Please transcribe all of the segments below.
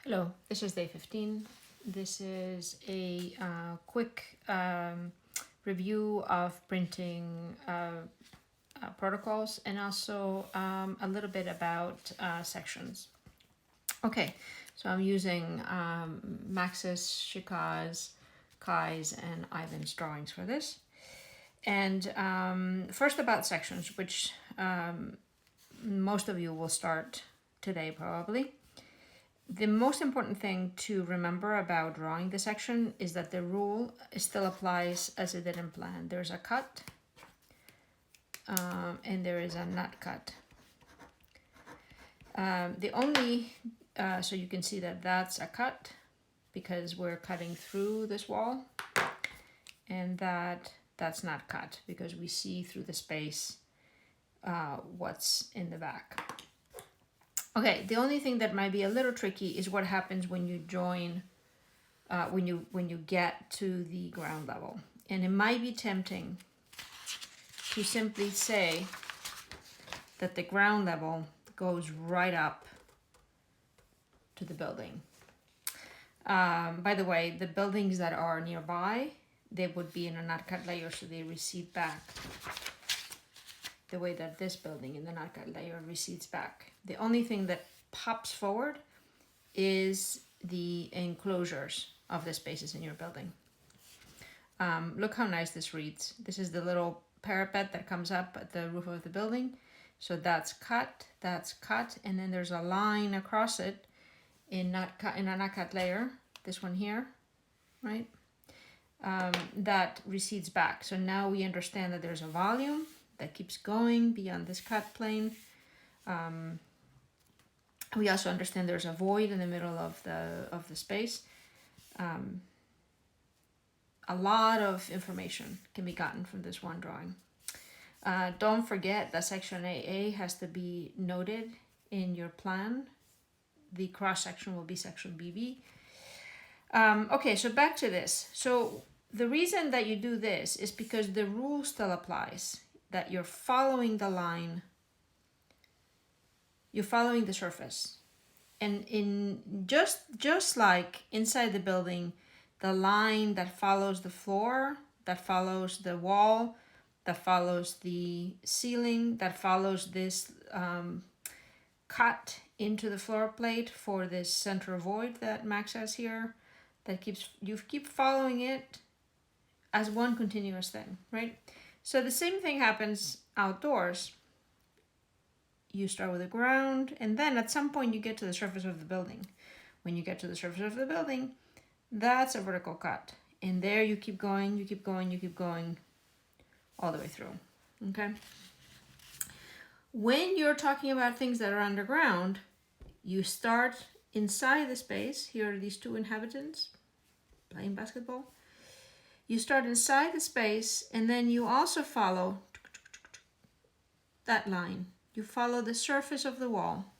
Hello, this is day 15. This is a quick review of printing protocols and also a little bit about sections. Okay, so I'm using Max's, Shikai's, Kai's, and Ivan's drawings for this. And first about sections, which most of you will start today probably. The most important thing to remember about drawing the section is that the rule still applies as it did in plan. There's a cut and there is a nut cut. So you can see that that's a cut because we're cutting through this wall, and that's not cut because we see through the space what's in the back. Okay, the only thing that might be a little tricky is what happens when you join, when you get to the ground level. And it might be tempting to simply say that the ground level goes right up to the building. By the way, the buildings that are nearby, they would be in a NOTCUT layer, so they recede back the way that this building in the NOTCUT layer recedes back. The only thing that pops forward is the enclosures of the spaces in your building. Look how nice this reads. This is the little parapet that comes up at the roof of the building. So that's cut, and then there's a line across it in a NOTCUT layer, this one here, right? That recedes back. So now we understand that there's a volume that keeps going beyond this cut plane. We also understand there's a void in the middle of the space. A lot of information can be gotten from this one drawing. Don't forget that section AA has to be noted in your plan. The cross section will be section BB. Okay, so back to this. So the reason that you do this is because the rule still applies, that you're following the line, you're following the surface. And in just like inside the building, the line that follows the floor, that follows the wall, that follows the ceiling, that follows this cut into the floor plate for this center void that Max has here, you keep following it as one continuous thing, right? So the same thing happens outdoors. You start with the ground, and then at some point you get to the surface of the building. When you get to the surface of the building, that's a vertical cut. And there you keep going, you keep going, you keep going all the way through, okay? When you're talking about things that are underground, you start inside the space. Here are these two inhabitants playing basketball. You start inside the space, and then you also follow that line. You follow the surface of the wall,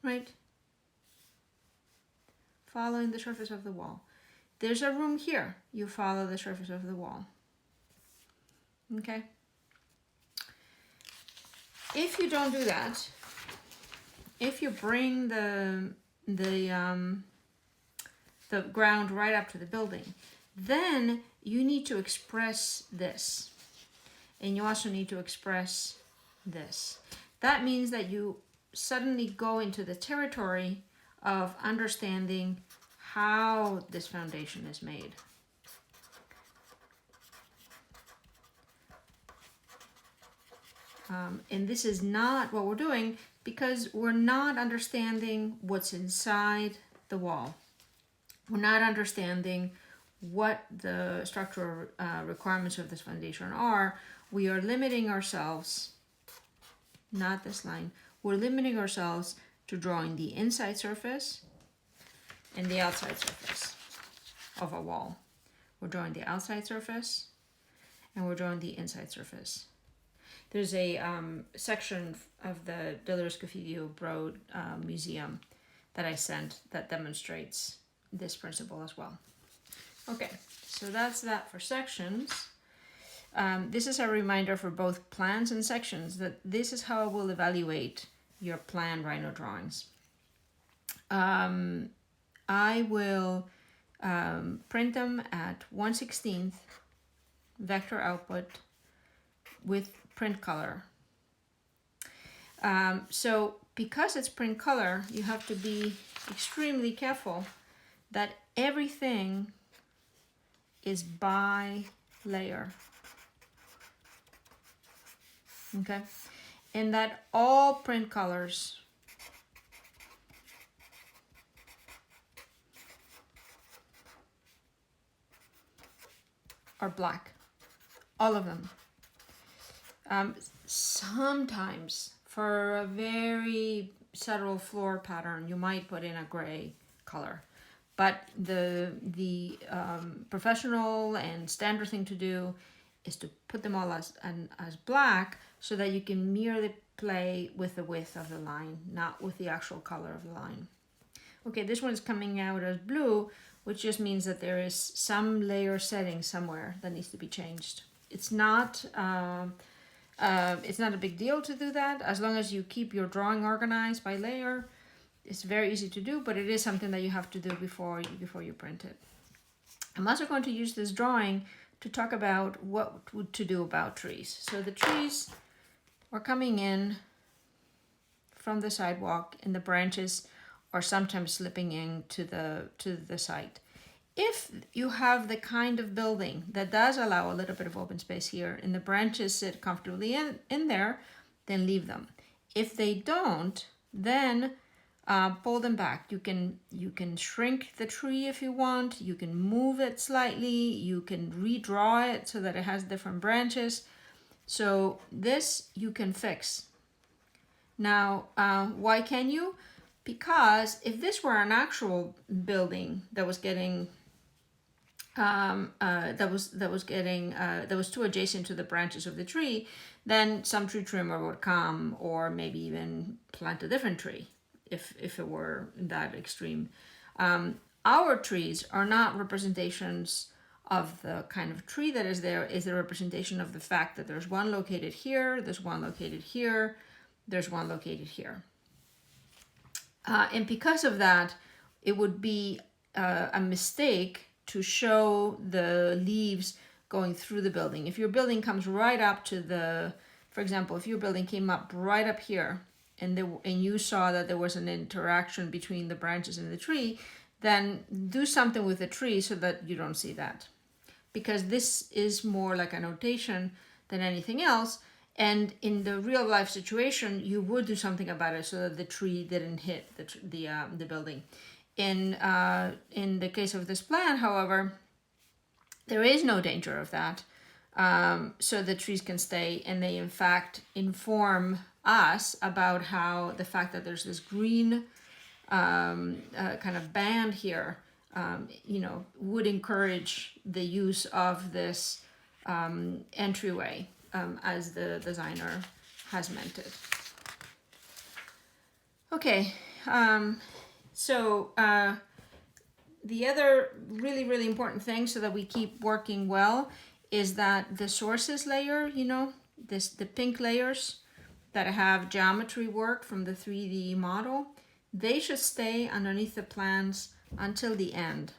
right? Following the surface of the wall. There's a room here. You follow the surface of the wall. Okay? If you don't do that, if you bring the ground right up to the building, then you need to express this. And you also need to express this. That means that you suddenly go into the territory of understanding how this foundation is made. And this is not what we're doing because we're not understanding what's inside the wall. We're not understanding what the structural requirements of this foundation are. We are limiting ourselves, not this line, we're limiting ourselves to drawing the inside surface and the outside surface of a wall. We're drawing the outside surface and we're drawing the inside surface. There's a section of the Deleuze Scofidio Broad Museum that I sent that demonstrates this principle as well. Okay, so that's that for sections. This is a reminder for both plans and sections that this is how I will evaluate your plan Rhino drawings. I will print them at 1/16 vector output with print color. So because it's print color, you have to be extremely careful that everything is by layer. Okay, and that all print colors are black, all of them. Sometimes for a very subtle floor pattern, you might put in a gray color, but the professional and standard thing to do is to put them all as black, so that you can merely play with the width of the line, not with the actual color of the line. Okay, this one's coming out as blue, which just means that there is some layer setting somewhere that needs to be changed. It's not a big deal to do that, as long as you keep your drawing organized by layer. It's very easy to do, but it is something that you have to do before you print it. I'm also going to use this drawing to talk about what to do about trees. So the trees are coming in from the sidewalk, and the branches are sometimes slipping into the site. If you have the kind of building that does allow a little bit of open space here and the branches sit comfortably in there, then leave them. If they don't, then pull them back. You can shrink the tree if you want. You can move it slightly. You can redraw it so that it has different branches. So this you can fix. Now, why can you? Because if this were an actual building that was getting that was too adjacent to the branches of the tree, then some tree trimmer would come, or maybe even plant a different tree if it were that extreme. Our trees are not representations of the kind of tree that is there. Is a representation of the fact that there's one located here, there's one located here, there's one located here. And because of that, it would be a mistake to show the leaves going through the building. If your building comes right up to the, for example, if your building came up right up here and you saw that there was an interaction between the branches and the tree, then do something with the tree so that you don't see that. Because this is more like a notation than anything else. And in the real life situation, you would do something about it so that the tree didn't hit the building. In the case of this plan, however, there is no danger of that. So the trees can stay, and they in fact inform us about how the fact that there's this green kind of band here, would encourage the use of this entryway as the designer has meant it. Okay, so the other really, really important thing so that we keep working well is that the sources layer, the pink layers that have geometry work from the 3D model, they should stay underneath the plans until the end.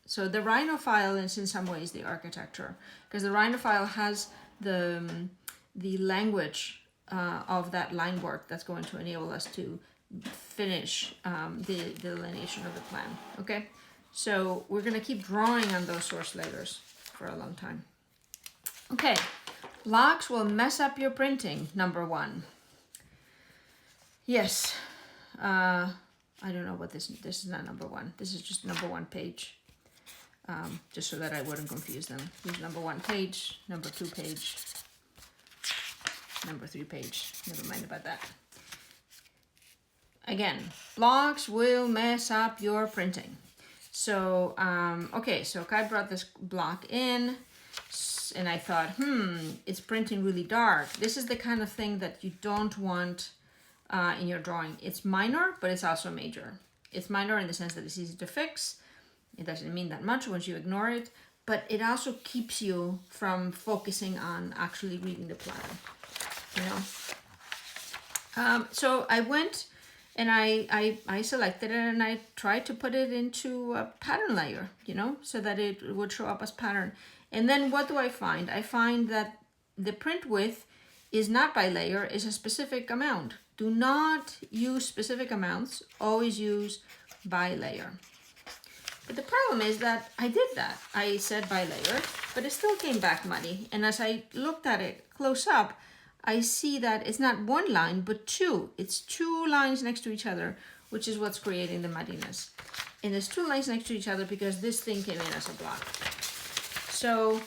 So the Rhino file is in some ways the architecture, because the Rhino file has the language of that line work that's going to enable us to finish the delineation of the plan. Okay, so we're going to keep drawing on those source layers for a long time. Okay, blocks will mess up your printing, number one. Yes, I don't know what this is not number one. This is just number one page. Just so that I wouldn't confuse them. Here's number one page, number two page, number three page. Never mind about that. Again, blocks will mess up your printing. So, okay, so Kai brought this block in, and I thought, it's printing really dark. This is the kind of thing that you don't want in your drawing. It's minor, but it's also major. It's minor in the sense that it's easy to fix. It doesn't mean that much once you ignore it, but it also keeps you from focusing on actually reading the plan, So I went And I selected it and I tried to put it into a pattern layer, you know, so that it would show up as pattern. And then what do I find? I find that the print width is not by layer, is a specific amount. Do not use specific amounts, always use by layer. But the problem is that I did that. I said by layer, but it still came back muddy. And as I looked at it close up, I see that it's not one line, but two. It's two lines next to each other, which is what's creating the muddiness. And there's two lines next to each other because this thing came in as a block. So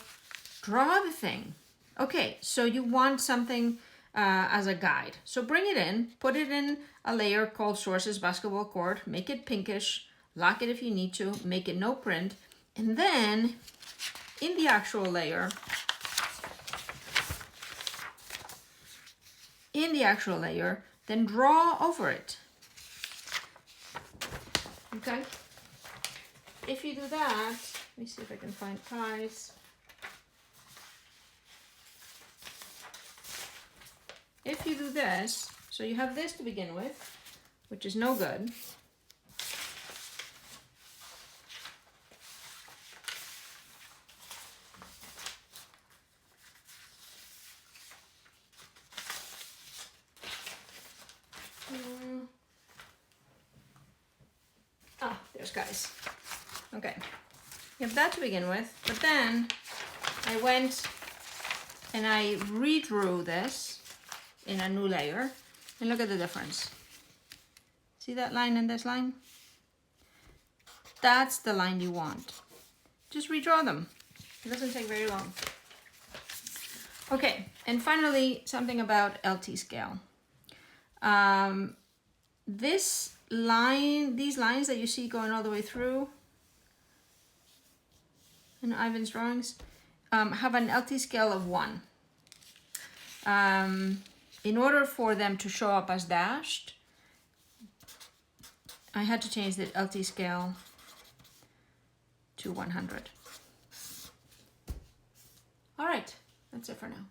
draw the thing. Okay, so you want something as a guide. So bring it in, put it in a layer called Sources Basketball Court, make it pinkish, lock it if you need to, make it no print, and then in the actual layer, then draw over it. Okay? If you do that, let me see if I can find ties. If you do this, so you have this to begin with, which is no good. There's guys. Okay, you have that to begin with, but then I went and I redrew this in a new layer, and look at the difference. See that line and this line? That's the line you want. Just redraw them. It doesn't take very long. Okay, and finally, something about LT scale. This line, these lines that you see going all the way through in Ivan's drawings, have an LT scale of 1. In order for them to show up as dashed, I had to change the LT scale to 100. All right, that's it for now.